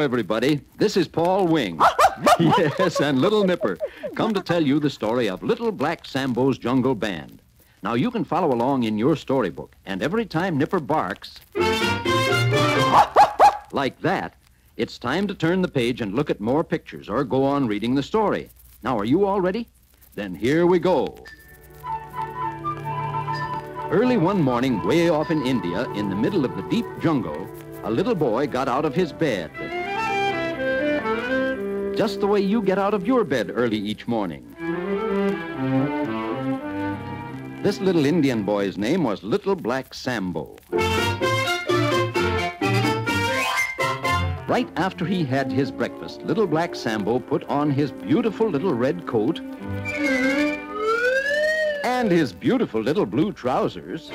everybody. This is Paul Wing. Yes, and Little Nipper, come to tell you the story of Little Black Sambo's Jungle Band. Now, you can follow along in your storybook, and every time Nipper barks, like that, it's time to turn the page and look at more pictures or go on reading the story. Now, are you all ready? Then here we go. Early one morning, way off in India, in the middle of the deep jungle, a little boy got out of his bed. Just the way you get out of your bed early each morning. This little Indian boy's name was Little Black Sambo. Right after he had his breakfast, Little Black Sambo put on his beautiful little red coat and his beautiful little blue trousers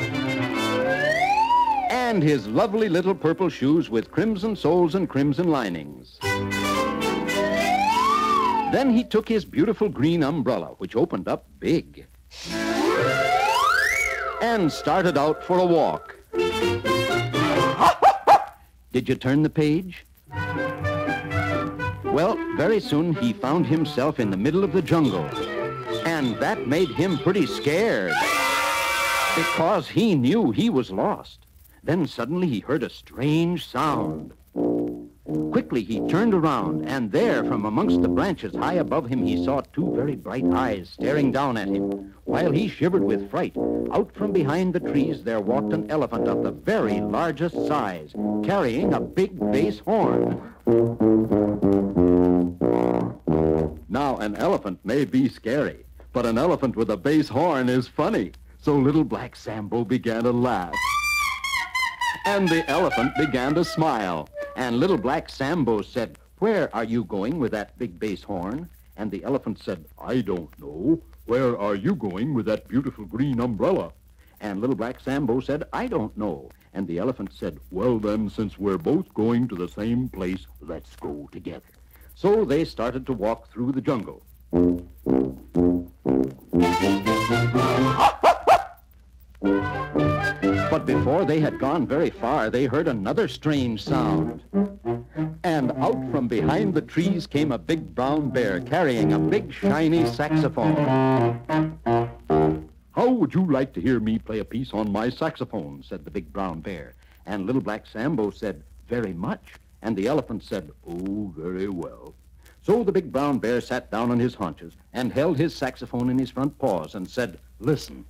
and his lovely little purple shoes with crimson soles and crimson linings. Then he took his beautiful green umbrella, which opened up big, and started out for a walk. Did you turn the page? Well, very soon he found himself in the middle of the jungle, and that made him pretty scared because he knew he was lost. Then suddenly he heard a strange sound. Quickly he turned around, and there, from amongst the branches high above him, he saw two very bright eyes staring down at him. While he shivered with fright, out from behind the trees there walked an elephant of the very largest size, carrying a big bass horn. Now, an elephant may be scary, but an elephant with a bass horn is funny. So Little Black Sambo began to laugh, and the elephant began to smile. And Little Black Sambo said, "Where are you going with that big bass horn?" And the elephant said, "I don't know. Where are you going with that beautiful green umbrella?" And Little Black Sambo said, "I don't know." And the elephant said, "Well then, since we're both going to the same place, let's go together." So they started to walk through the jungle. But before they had gone very far, they heard another strange sound. And out from behind the trees came a big brown bear carrying a big shiny saxophone. "How would you like to hear me play a piece on my saxophone?" said the big brown bear. And Little Black Sambo said, "Very much." And the elephant said, "Oh, very well." So the big brown bear sat down on his haunches and held his saxophone in his front paws and said, "Listen."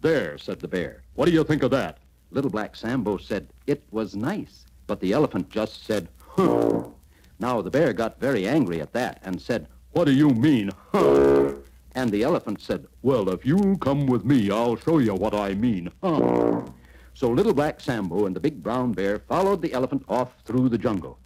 "There," said the bear. "What do you think of that?" Little Black Sambo said, "It was nice." But the elephant just said, "Huh." Now the bear got very angry at that and said, "What do you mean, huh?" And the elephant said, "Well, if you come with me, I'll show you what I mean, huh." So Little Black Sambo and the big brown bear followed the elephant off through the jungle.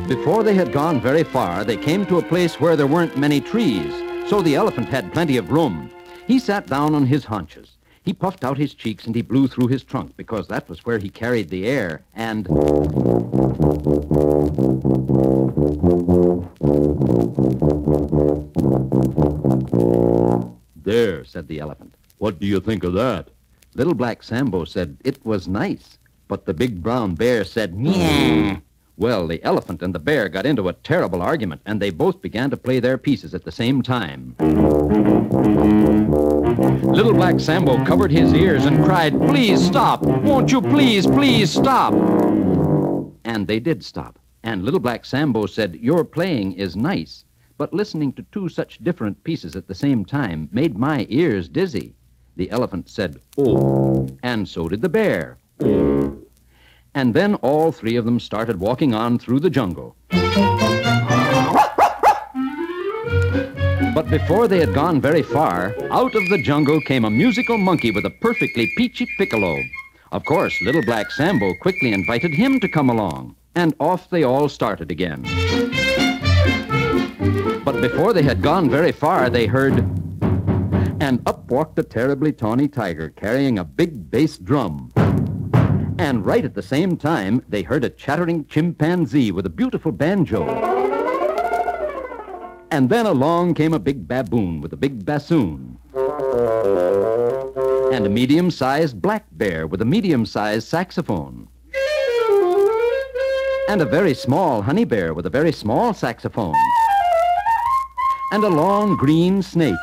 Before they had gone very far, they came to a place where there weren't many trees, so the elephant had plenty of room. He sat down on his haunches. He puffed out his cheeks and he blew through his trunk because that was where he carried the air, and... "There," said the elephant. "What do you think of that?" Little Black Sambo said, "It was nice." But the big brown bear said, "Meow." Well, the elephant and the bear got into a terrible argument, and they both began to play their pieces at the same time. Little Black Sambo covered his ears and cried, "Please stop! Won't you please, please stop!" And they did stop. And Little Black Sambo said, "Your playing is nice, but listening to two such different pieces at the same time made my ears dizzy." The elephant said, "Oh," and so did the bear. "Oh." And then all three of them started walking on through the jungle. But before they had gone very far, out of the jungle came a musical monkey with a perfectly peachy piccolo. Of course, Little Black Sambo quickly invited him to come along, and off they all started again. But before they had gone very far, they heard, And up walked the terribly tawny tiger, carrying a big bass drum. And right at the same time, they heard a chattering chimpanzee with a beautiful banjo. And then along came a big baboon with a big bassoon. And a medium-sized black bear with a medium-sized saxophone. And a very small honey bear with a very small saxophone. And a long green snake,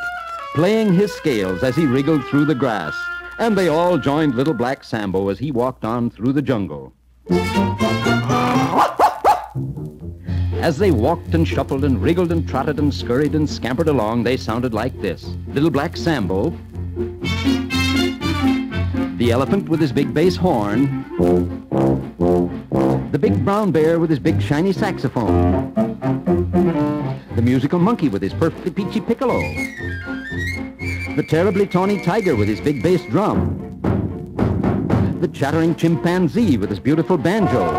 playing his scales as he wriggled through the grass. And they all joined Little Black Sambo as he walked on through the jungle. As they walked and shuffled and wriggled and trotted and scurried and scampered along, they sounded like this. Little Black Sambo, the elephant with his big bass horn, the big brown bear with his big shiny saxophone, the musical monkey with his perfectly peachy piccolo, the terribly tawny tiger with his big bass drum, the chattering chimpanzee with his beautiful banjo,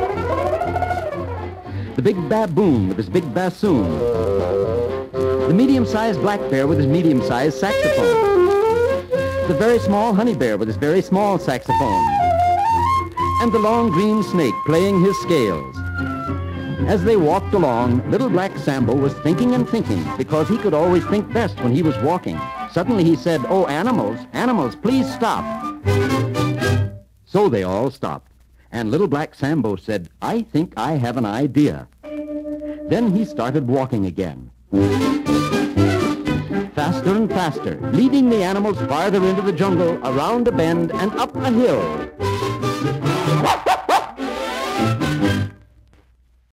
the big baboon with his big bassoon, the medium-sized black bear with his medium-sized saxophone, the very small honey bear with his very small saxophone, and the long green snake playing his scales. As they walked along, Little Black Sambo was thinking and thinking, because he could always think best when he was walking. Suddenly he said, "Oh, animals, animals, please stop." So they all stopped, and Little Black Sambo said, "I think I have an idea." Then he started walking again. Faster and faster, leading the animals farther into the jungle, around a bend, and up a hill.